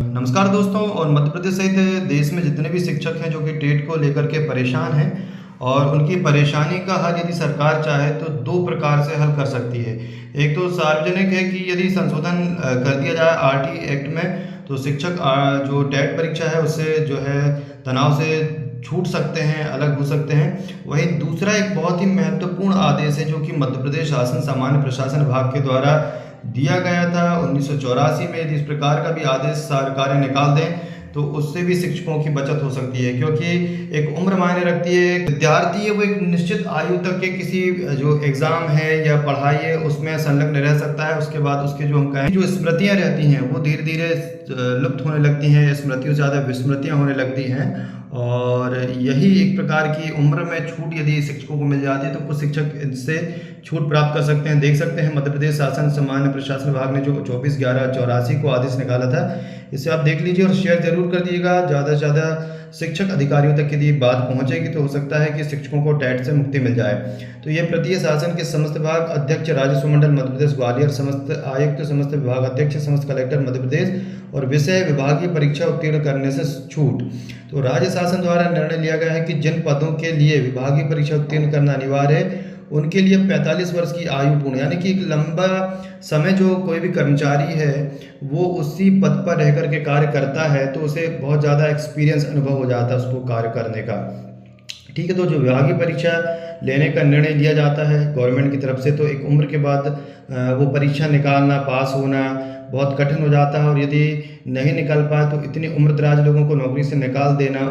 नमस्कार दोस्तों। और मध्य प्रदेश सहित देश में जितने भी शिक्षक हैं जो कि टेट को लेकर के परेशान हैं, और उनकी परेशानी का हल यदि सरकार चाहे तो दो प्रकार से हल कर सकती है। एक तो सार्वजनिक है कि यदि संशोधन कर दिया जाए आरटी एक्ट में, तो शिक्षक जो टेट परीक्षा है उससे जो है तनाव से छूट सकते हैं, अलग हो सकते हैं। वहीं दूसरा एक बहुत ही महत्वपूर्ण आदेश है जो कि मध्य प्रदेश शासन सामान्य प्रशासन विभाग के द्वारा दिया गया था 1984 में। यदि इस प्रकार का भी आदेश सरकारें निकाल दें तो उससे भी शिक्षकों की बचत हो सकती है, क्योंकि एक उम्र मायने रखती है। एक विद्यार्थी है वो एक निश्चित आयु तक के किसी जो एग्ज़ाम है या पढ़ाई है उसमें संलग्न रह सकता है। उसके बाद उसके जो हम कहें जो स्मृतियाँ रहती हैं वो धीरे धीरे लुप्त होने लगती हैं, स्मृतियों से ज़्यादा विस्मृतियाँ होने लगती हैं। और यही एक प्रकार की उम्र में छूट यदि शिक्षकों को मिल जाती है तो कुछ शिक्षक इससे छूट प्राप्त कर सकते हैं। देख सकते हैं मध्य प्रदेश शासन सामान्य प्रशासन विभाग ने जो 24/11/84 को आदेश निकाला था, इसे आप देख लीजिए और शेयर जरूर कर दिएगा। ज़्यादा से ज़्यादा शिक्षक अधिकारियों तक यदि बात पहुंचेगी तो हो सकता है कि शिक्षकों को टेट से मुक्ति मिल जाए। तो ये प्रत्यय शासन के समस्त विभाग अध्यक्ष राजस्व मंडल मध्य प्रदेश ग्वालियर, समस्त आयुक्त, समस्त विभाग अध्यक्ष, समस्त कलेक्टर मध्य प्रदेश और विषय विभागीय परीक्षा उत्तीर्ण करने से छूट। तो राज्य शासन द्वारा निर्णय लिया गया है कि जिन पदों के लिए विभागीय परीक्षा उत्तीर्ण करना अनिवार्य है उनके लिए 45 वर्ष की आयु पूर्ण, यानी कि एक लंबा समय जो कोई भी कर्मचारी है वो उसी पद पर रह कर के कार्य करता है तो उसे बहुत ज़्यादा एक्सपीरियंस अनुभव हो जाता है उसको कार्य करने का। ठीक है, तो जो विभागीय परीक्षा लेने का निर्णय लिया जाता है गवर्नमेंट की तरफ से, तो एक उम्र के बाद वो परीक्षा निकालना, पास होना बहुत कठिन हो जाता है। और यदि नहीं निकल पाए तो इतनी उम्र दराज लोगों को नौकरी से निकाल देना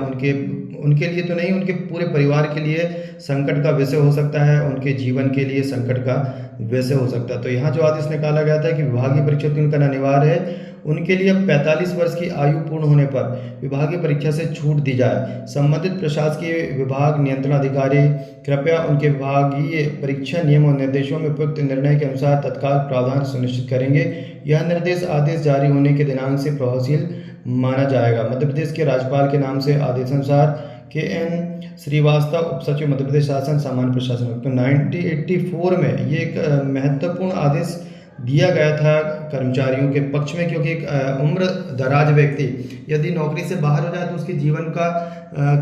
उनके लिए तो नहीं, उनके पूरे परिवार के लिए संकट का विषय हो सकता है, उनके जीवन के लिए संकट का विषय हो सकता है। तो यहाँ जो आदेश निकाला गया था कि विभागीय परीक्षा उत्तीर्ण करना अनिवार्य है, उनके लिए 45 वर्ष की आयु पूर्ण होने पर विभागीय परीक्षा से छूट दी जाए। संबंधित प्रशासकीय विभाग नियंत्रण अधिकारी कृपया उनके विभागीय परीक्षा नियम और निर्देशों में उपयुक्त निर्णय के अनुसार तत्काल प्रावधान सुनिश्चित करेंगे। यह निर्देश आदेश जारी होने के दिनांक से प्रभावशील माना जाएगा। मध्य प्रदेश के राज्यपाल के नाम से आदेशानुसार KN श्रीवास्तव, उप सचिव मध्य प्रदेश शासन सामान्य प्रशासन। तो 1984 में ये एक महत्वपूर्ण आदेश दिया गया था कर्मचारियों के पक्ष में, क्योंकि एक उम्र दराज व्यक्ति यदि नौकरी से बाहर हो जाए तो उसके जीवन का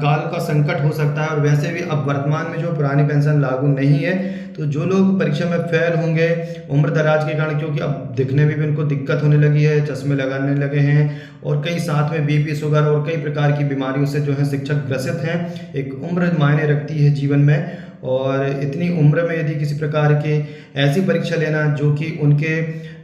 काल का संकट हो सकता है। और वैसे भी अब वर्तमान में जो पुरानी पेंशन लागू नहीं है, तो जो लोग परीक्षा में फेल होंगे उम्र दराज के कारण, क्योंकि अब दिखने में भी उनको दिक्कत होने लगी है, चश्मे लगाने लगे हैं और कई साथ में BP, शुगर और कई प्रकार की बीमारियों से जो है शिक्षक ग्रसित हैं। एक उम्र मायने रखती है जीवन में, और इतनी उम्र में यदि किसी प्रकार की ऐसी परीक्षा लेना जो कि उनके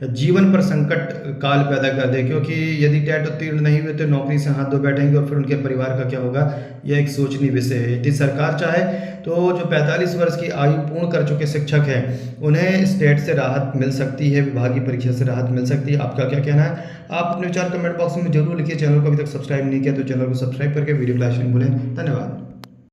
जीवन पर संकट काल पैदा कर दे, क्योंकि यदि टेट उत्तीर्ण नहीं हुए तो नौकरी से हाथ धो बैठेंगे और फिर उनके परिवार का क्या होगा, यह एक सोचनीय विषय है। यदि सरकार चाहे तो जो 45 वर्ष की आयु पूर्ण कर चुके शिक्षक हैं उन्हें स्टेट से राहत मिल सकती है, विभागीय परीक्षा से राहत मिल सकती है। आपका क्या कहना है? आप अपने विचार कमेंट बॉक्स में जरूर लिखिए। चैनल को अभी तक सब्सक्राइब नहीं किया तो चैनल को सब्सक्राइब करके वीडियो को लाइक नहीं भूलें। धन्यवाद।